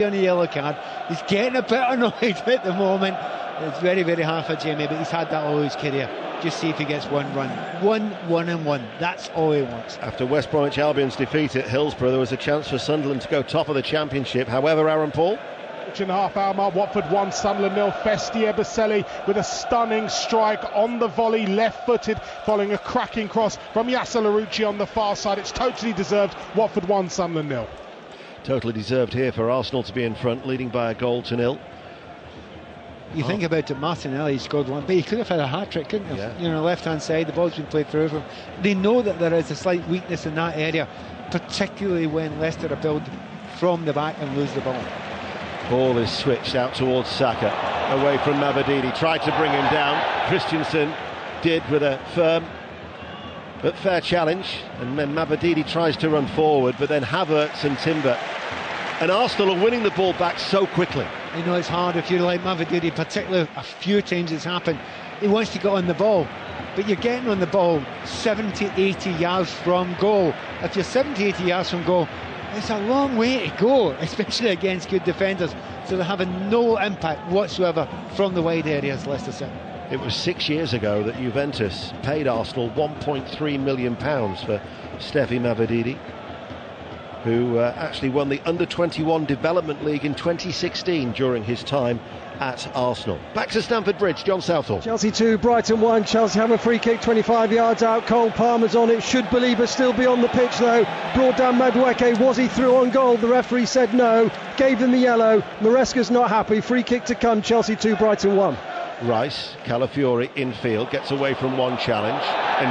On a yellow card. He's getting a bit annoyed at the moment. It's very, very hard for Jamie, but he's had that all his career. Just see if he gets one run. 1-1-1. That's all he wants. After West Bromwich Albion's defeat at Hillsborough, there was a chance for Sunderland to go top of the Championship. However, Aaron Paul, 2.5 hour mark, Watford 1, Sunderland 0. Festia Baselli with a stunning strike on the volley, left-footed, following a cracking cross from Yasser Larouci on the far side. It's totally deserved. Watford 1, Sunderland 0. Totally deserved here for Arsenal to be in front, leading by a goal to nil. You think about it, Martinelli scored one, but he could have had a hat-trick, couldn't he? Yeah. You know, left-hand side, the ball's been played through him. They know that there is a slight weakness in that area, particularly when Leicester are built from the back and lose the ball. Ball is switched out towards Saka, away from Mabadidi, tried to bring him down. Christensen did with a firm but fair challenge, and then Mabadidi tries to run forward, but then Havertz and Timber and Arsenal are winning the ball back so quickly. You know, it's hard if you're like Mavadidi, particularly a few times it's happened. He wants to get on the ball, but you're getting on the ball 70, 80 yards from goal. If you're 70, 80 yards from goal, it's a long way to go, especially against good defenders. So they're having no impact whatsoever from the wide areas, Leicester City. It was 6 years ago that Juventus paid Arsenal £1.3 million for Steffi Mavadidi, who actually won the Under-21 Development League in 2016 during his time at Arsenal. Back to Stamford Bridge, John Southall. Chelsea 2, Brighton 1. Chelsea have a free kick 25 yards out. Cole Palmer's on it. Should Belieber still be on the pitch though? Brought down Madueke. Was he through on goal? The referee said no. Gave him the yellow. Maresca's not happy. Free kick to come. Chelsea 2, Brighton 1. Rice, Calafiori infield, gets away from one challenge.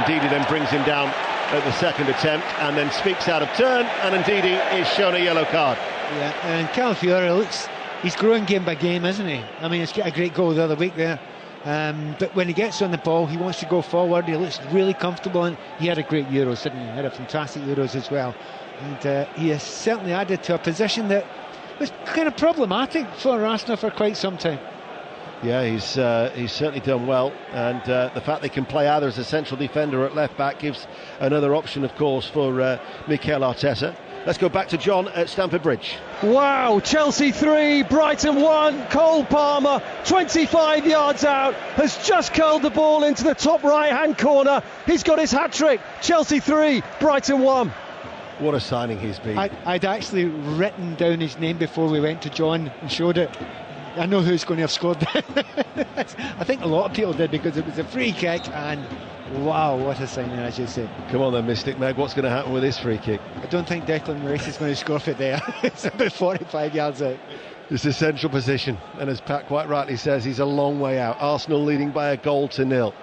Ndidi then brings him down at the second attempt and then speaks out of turn, and Ndidi is shown a yellow card. Yeah, and Calafiori looks, he's growing game by game, isn't he? I mean, he's got a great goal the other week there, but when he gets on the ball, he wants to go forward. He looks really comfortable, and he had a great Euros, didn't he? He had a fantastic Euros as well, and he has certainly added to a position that was kind of problematic for Arsenal for quite some time. Yeah, he's certainly done well, and the fact they can play either as a central defender or at left back gives another option, of course, for Mikel Arteta. Let's go back to John at Stamford Bridge. Wow, Chelsea 3, Brighton 1. Cole Palmer, 25 yards out, has just curled the ball into the top right-hand corner. He's got his hat-trick. Chelsea 3, Brighton 1. What a signing he's been. I'd actually written down his name before we went to John and showed it. I know who's going to have scored. I think a lot of people did, because it was a free kick, and wow, what a signing, as you say. Come on then, Mystic Meg, what's going to happen with this free kick? I don't think Declan Rice is going to score it there. It's about 45 yards out. It's a central position, and as Pat quite rightly says, he's a long way out. Arsenal leading by a goal to nil.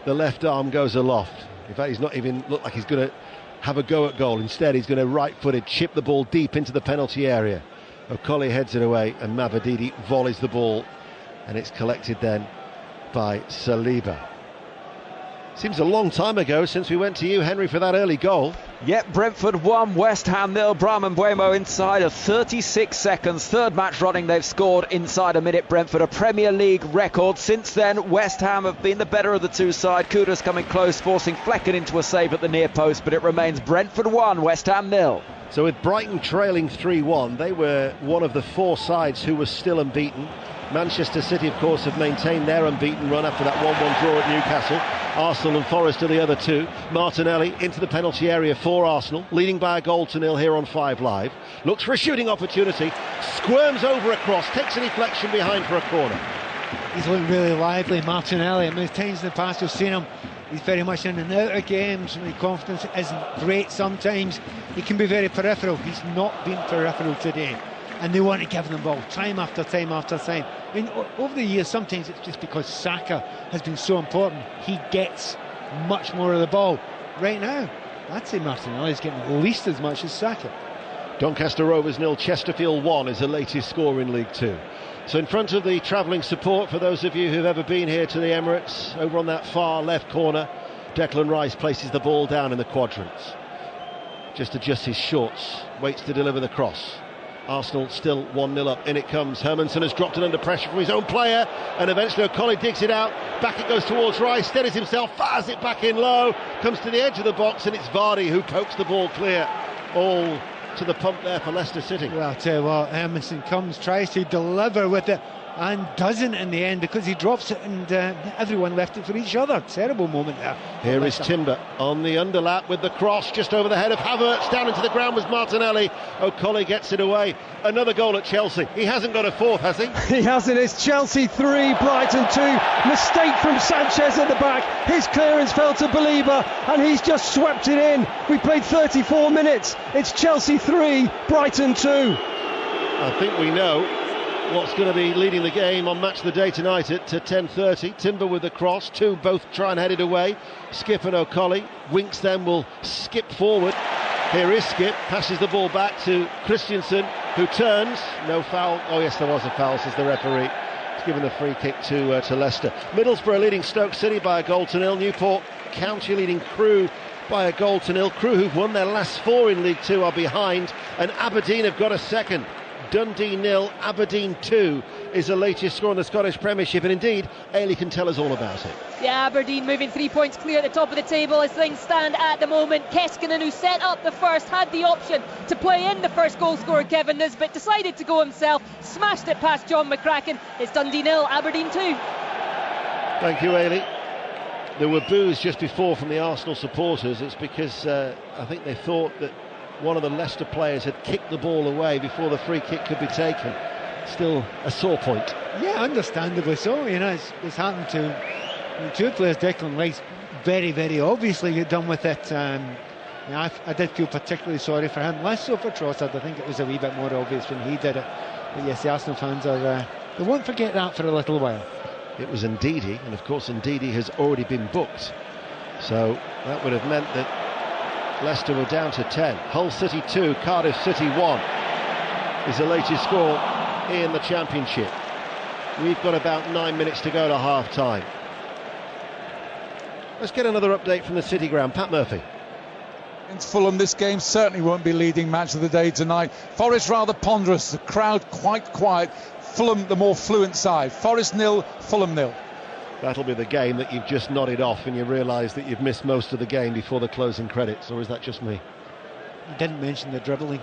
The left arm goes aloft. In fact, he's not even looked like he's going to have a go at goal. Instead, he's going to right-footed chip the ball deep into the penalty area. Okoli heads it away, and Mabadidi volleys the ball, and it's collected then by Saliba. Seems a long time ago since we went to you, Henry, for that early goal. Yep, Brentford 1, West Ham 0. Brahim Mbeumo inside of 36 seconds. Third match running they've scored inside a minute. Brentford, a Premier League record. Since then, West Ham have been the better of the two sides. Kudus coming close, forcing Flecken into a save at the near post, but it remains Brentford 1, West Ham 0. So with Brighton trailing 3-1, they were one of the four sides who was still unbeaten. Manchester City, of course, have maintained their unbeaten run after that 1-1 draw at Newcastle. Arsenal and Forest are the other two. Martinelli into the penalty area for Arsenal, leading by a goal to nil here on 5 Live. Looks for a shooting opportunity, squirms over across, takes a deflection behind for a corner. He's looking really lively, Martinelli. I mean, times in the past we've seen him, he's very much in and out of games. His confidence isn't great sometimes. He can be very peripheral. He's not been peripheral today, and they want to give him the ball time after time after time. I mean, over the years, sometimes it's just because Saka has been so important, he gets much more of the ball. Right now, I'd say Martinelli's getting at least as much as Saka. Doncaster Rovers 0, Chesterfield 1 is the latest score in League 2. So in front of the travelling support, for those of you who've ever been here to the Emirates, over on that far left corner, Declan Rice places the ball down in the quadrants. Just adjusts his shorts, waits to deliver the cross. Arsenal still 1-0 up. In it comes. Hermansen has dropped it under pressure from his own player, and eventually O'Connell digs it out. Back it goes towards Rice, steadies himself, fires it back in low, comes to the edge of the box, and it's Vardy who pokes the ball clear. All to the pump there for Leicester City. Well, I'll tell you what, Emerson comes, tries to deliver with it, and doesn't in the end, because he drops it and everyone left it for each other. Terrible moment there. Here is Timber on the underlap with the cross just over the head of Havertz. Down into the ground was Martinelli. O'Colly gets it away. Another goal at Chelsea. He hasn't got a fourth, has he? He hasn't. It's Chelsea 3, Brighton 2. Mistake from Sanchez at the back. His clearance fell to Belieber and he's just swept it in. We played 34 minutes. It's Chelsea 3, Brighton 2. I think we know what's going to be leading the game on Match of the Day tonight at 10:30. Timber with the cross, two both try and head it away. Skip and O'Colly. Winks then will skip forward. Here is Skip, passes the ball back to Christensen, who turns. No foul. Oh yes, there was a foul, says the referee. He's given the free kick to Leicester. Middlesbrough leading Stoke City by a goal to nil. Newport County leading Crewe by a goal to nil. Crewe, who've won their last 4 in League Two, are behind, and Aberdeen have got a second. Dundee 0, Aberdeen 2 is the latest score in the Scottish Premiership, and indeed Ailey can tell us all about it. Yeah, Aberdeen moving 3 points clear at the top of the table as things stand at the moment. Keskinen, who set up the first, had the option to play in the first goal scorer Kevin Nisbet, decided to go himself, smashed it past John McCracken. It's Dundee 0, Aberdeen 2. Thank you, Ailey. There were boos just before from the Arsenal supporters. It's because I think they thought that one of the Leicester players had kicked the ball away before the free kick could be taken. Still a sore point. Yeah, understandably so. You know, it's happened to two players. Declan Rice very, very obviously get done with it. You know, I did feel particularly sorry for him, less so for Trossard. I think it was a wee bit more obvious when he did it. But yes, the Arsenal fans are they won't forget that for a little while. It was Ndidi, and of course Ndidi has already been booked, so that would have meant that Leicester were down to 10. Hull City 2, Cardiff City 1 is the latest score in the Championship. We've got about 9 minutes to go to half time. Let's get another update from the City ground. Pat Murphy. Against Fulham, this game certainly won't be leading Match of the Day tonight. Forest rather ponderous, the crowd quite quiet. Fulham the more fluent side. Forest 0, Fulham 0. That'll be the game that you've just nodded off and you realise that you've missed most of the game before the closing credits, or is that just me? You didn't mention the dribbling.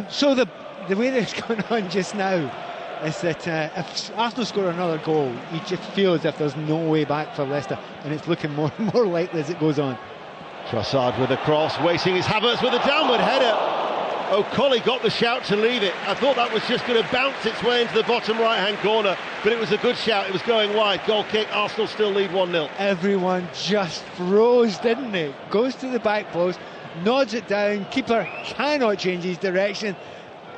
So the way that's going on just now is that if Arsenal score another goal, you just feel as if there's no way back for Leicester, and it's looking more and more likely as it goes on. Trossard with a cross, waiting is Havertz with a downward header. O'Colly got the shout to leave it. I thought that was just going to bounce its way into the bottom right-hand corner, but it was a good shout. It was going wide. Goal kick. Arsenal still lead 1-0. Everyone just froze, didn't they? Goes to the back post, nods it down. Keeper cannot change his direction,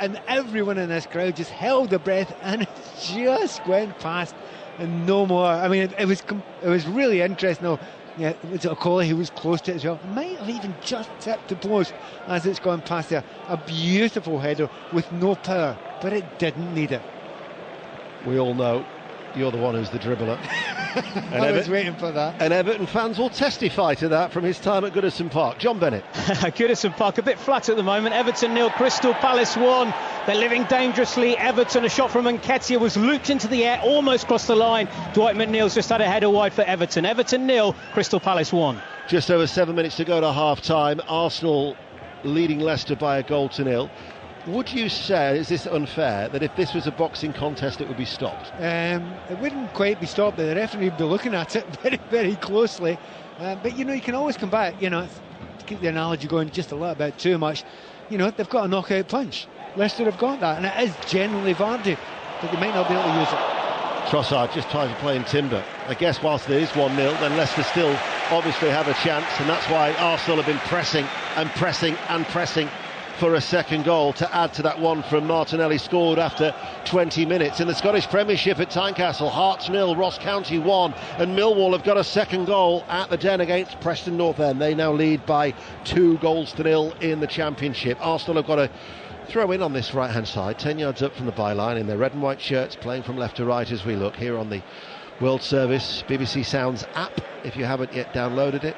and everyone in this crowd just held their breath, and it just went past, and no more. I mean, it was really interesting though. Yeah, it was O'Colly who was close to it as well. Might have even just tipped the post as it's gone past there. A beautiful header with no power, but it didn't need it. We all know you're the one who's the dribbler. I was waiting for that. And Everton fans will testify to that from his time at Goodison Park. John Bennett. Goodison Park a bit flat at the moment. Everton 0, Crystal Palace 1. They're living dangerously. Everton, a shot from Nketiah was looped into the air, almost crossed the line. Dwight McNeil's just had a header wide for Everton. Everton 0, Crystal Palace 1. Just over 7 minutes to go to half time. Arsenal leading Leicester by a goal to nil. Would you say, is this unfair, that if this was a boxing contest it would be stopped? It wouldn't quite be stopped, but the referee would be looking at it very, very closely. But you know, you can always come back, you know, to keep the analogy going just a little bit too much. You know, they've got a knockout punch. Leicester have got that, and it is generally Vardy, but they might not be able to use it. Trossard just trying to play in timber. I guess whilst it is 1-0, then Leicester still obviously have a chance, and that's why Arsenal have been pressing and pressing and pressing for a second goal to add to that one from Martinelli, scored after 20 minutes. In the Scottish Premiership at Tynecastle, Hearts 0, Ross County 1, and Millwall have got a second goal at the Den against Preston North End. They now lead by 2-0 in the Championship. Arsenal have got a throw in on this right hand side, 10 yards up from the byline, in their red and white shirts, playing from left to right as we look here on the World Service BBC Sounds app, if you haven't yet downloaded it,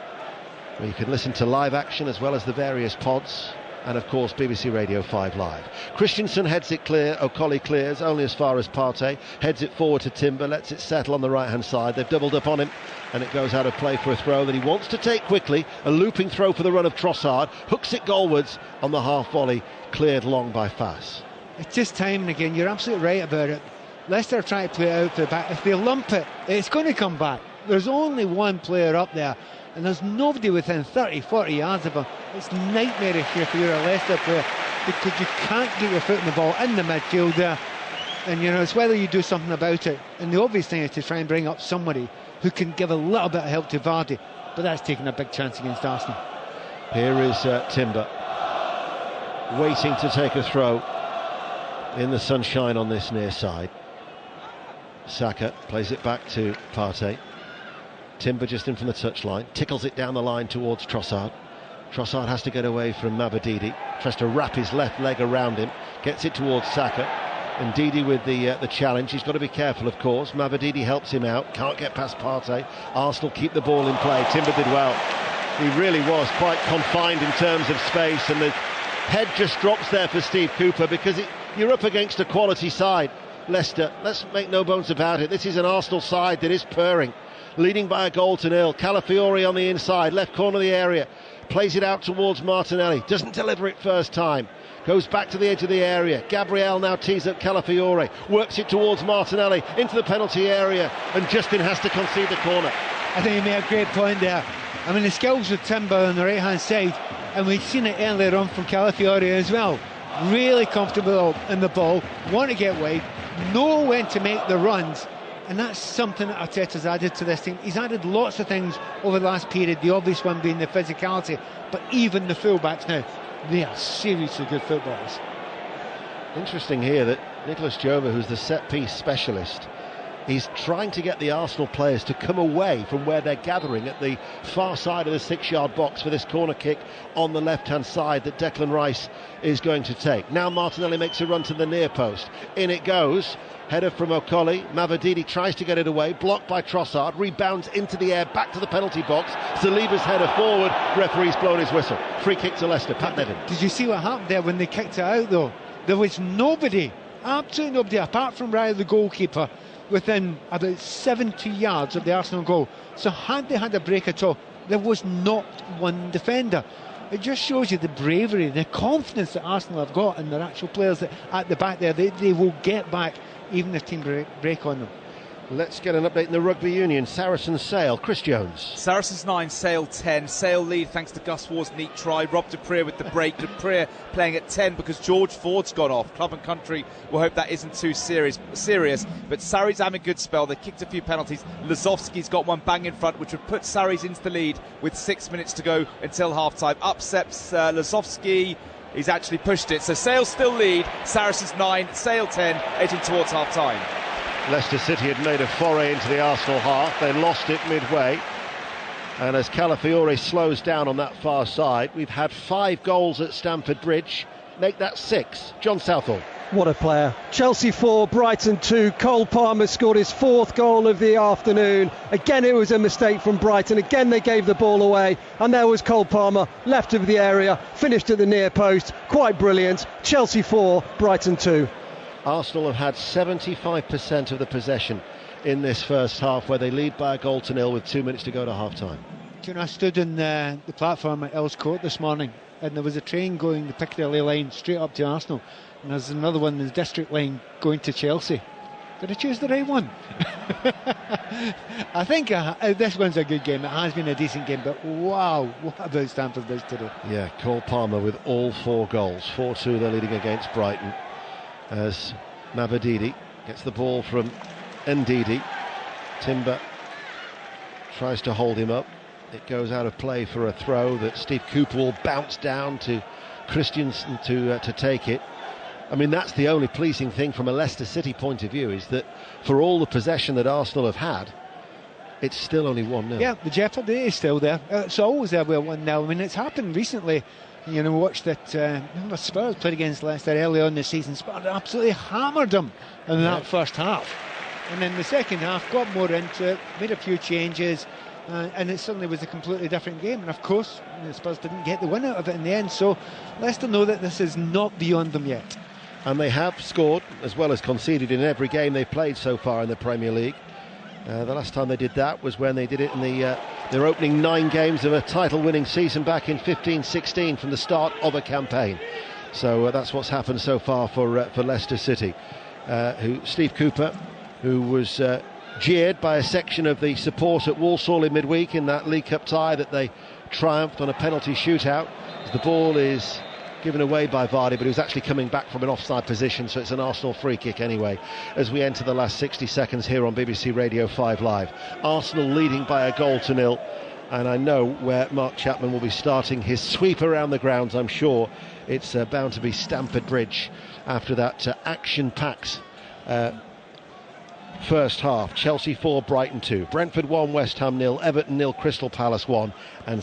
where you can listen to live action as well as the various pods. and of course BBC Radio 5 Live. Christensen heads it clear, O'Colly clears only as far as Partey, heads it forward to Timber, lets it settle on the right hand side. They've doubled up on him and it goes out of play for a throw that he wants to take quickly. A looping throw for the run of Trossard, hooks it goalwards on the half volley, cleared long by Fass. It's just timing again. You're absolutely right about it. Leicester try to play it out to the back. If they lump it, it's going to come back. There's only one player up there and there's nobody within 30-40 yards of him. It's nightmarish here if you're a Leicester player, because you can't get your foot in the ball in the midfield there, and you know, it's whether you do something about it. And the obvious thing is to try and bring up somebody who can give a little bit of help to Vardy, but that's taking a big chance against Arsenal. Here is Timber waiting to take a throw in the sunshine on this near side. Saka plays it back to Partey. Timber just in from the touchline, tickles it down the line towards Trossard. Trossard has to get away from Mavadidi, tries to wrap his left leg around him, gets it towards Saka. And Ndidi with the challenge. He's got to be careful, of course. Mavadidi helps him out, can't get past Partey. Arsenal keep the ball in play. Timber did well. He really was quite confined in terms of space, and the head just drops there for Steve Cooper, because you're up against a quality side. Leicester, let's make no bones about it, this is an Arsenal side that is purring, leading by a goal to nil. Calafiori on the inside, left corner of the area, plays it out towards Martinelli, doesn't deliver it first time, goes back to the edge of the area. Gabriel now tees up Calafiori, works it towards Martinelli into the penalty area, and Justin has to concede the corner. I think you made a great point there. I mean, the skills with Timber on the right hand side, and we've seen it earlier on from Calafiori as well. Really comfortable in the ball, want to get wide, know when to make the runs, and that's something that Arteta's added to this team. He's added lots of things over the last period, the obvious one being the physicality, but even the fullbacks now, they are seriously good footballers. Interesting here that Nicholas Jova, who's the set-piece specialist, he's trying to get the Arsenal players to come away from where they're gathering at the far side of the 6-yard box for this corner kick on the left-hand side that Declan Rice is going to take. Now Martinelli makes a run to the near post. In it goes. Header from O'Colly. Mavadidi tries to get it away. Blocked by Trossard. Rebounds into the air. Back to the penalty box. Saliba's header forward. Referee's blown his whistle. Free kick to Leicester. Pat Nevin. Did you see what happened there when they kicked it out, though? There was nobody, absolutely nobody, apart from Riley, the goalkeeper, within about 70 yards of the Arsenal goal. So had they had a break at all, there was not one defender. It just shows you the bravery, the confidence that Arsenal have got in their actual players at the back there. They will get back even if team break on them. Let's get an update in the Rugby Union. Saracens Sale, Chris Jones. Saracens 9, Sale 10. Sale lead thanks to Gus Ward's neat try. Rob Dupree with the break. Dupree playing at 10 because George Ford's gone off. Club and Country will hope that isn't too serious. But Sarri's having a good spell. They kicked a few penalties. Lazowski's got one bang in front, which would put Sarri's into the lead with 6 minutes to go until half-time. Upsets Lazowski. He's actually pushed it. So Sale still lead. Saracens 9, Sale 10, edging towards half-time. Leicester City had made a foray into the Arsenal half. They lost it midway. And as Calafiori slows down on that far side, we've had 5 goals at Stamford Bridge. Make that 6. John Southall. What a player. Chelsea 4, Brighton 2. Cole Palmer scored his 4th goal of the afternoon. Again, it was a mistake from Brighton. Again, they gave the ball away. And there was Cole Palmer, left of the area, finished at the near post. Quite brilliant. Chelsea 4, Brighton 2. Arsenal have had 75% of the possession in this first half, where they lead by a goal to nil with 2 minutes to go to half-time. You know, I stood in the platform at Earls Court this morning, and there was a train going the Piccadilly line straight up to Arsenal, and there's another one in the District line going to Chelsea. Did I choose the right one? I think this one's a good game. It has been a decent game, but wow, what about Stamford Bridge today? Yeah, Cole Palmer with all 4 goals. 4-2 they're leading against Brighton, as Mavadidi gets the ball from Ndidi. Timber tries to hold him up. It goes out of play for a throw that Steve Cooper will bounce down to Christensen to take it. I mean, that's the only pleasing thing from a Leicester City point of view, is that for all the possession that Arsenal have had, it's still only 1-0. Yeah, the jeopardy is still there. It's always there with 1-0. I mean, it's happened recently. You know, watched it. Remember Spurs played against Leicester early on this season. Spurs absolutely hammered them in that first half. And then the second half got more into it, made a few changes, and it certainly was a completely different game. And of course, Spurs didn't get the win out of it in the end. So Leicester know that this is not beyond them yet. And they have scored as well as conceded in every game they've played so far in the Premier League. The last time they did that was when they did it in their opening 9 games of a title-winning season back in 15-16 from the start of a campaign. So that's what's happened so far for Leicester City. Steve Cooper, who was jeered by a section of the support at Walsall in midweek in that League Cup tie that they triumphed on a penalty shootout. The ball is given away by Vardy, but he was actually coming back from an offside position, so it's an Arsenal free kick anyway, as we enter the last 60 seconds here on BBC Radio 5 Live. Arsenal leading by a 1-0, and I know where Mark Chapman will be starting his sweep around the grounds. I'm sure it's bound to be Stamford Bridge after that action-packed first half. Chelsea 4, Brighton 2, Brentford 1, West Ham 0, Everton 0, Crystal Palace 1, and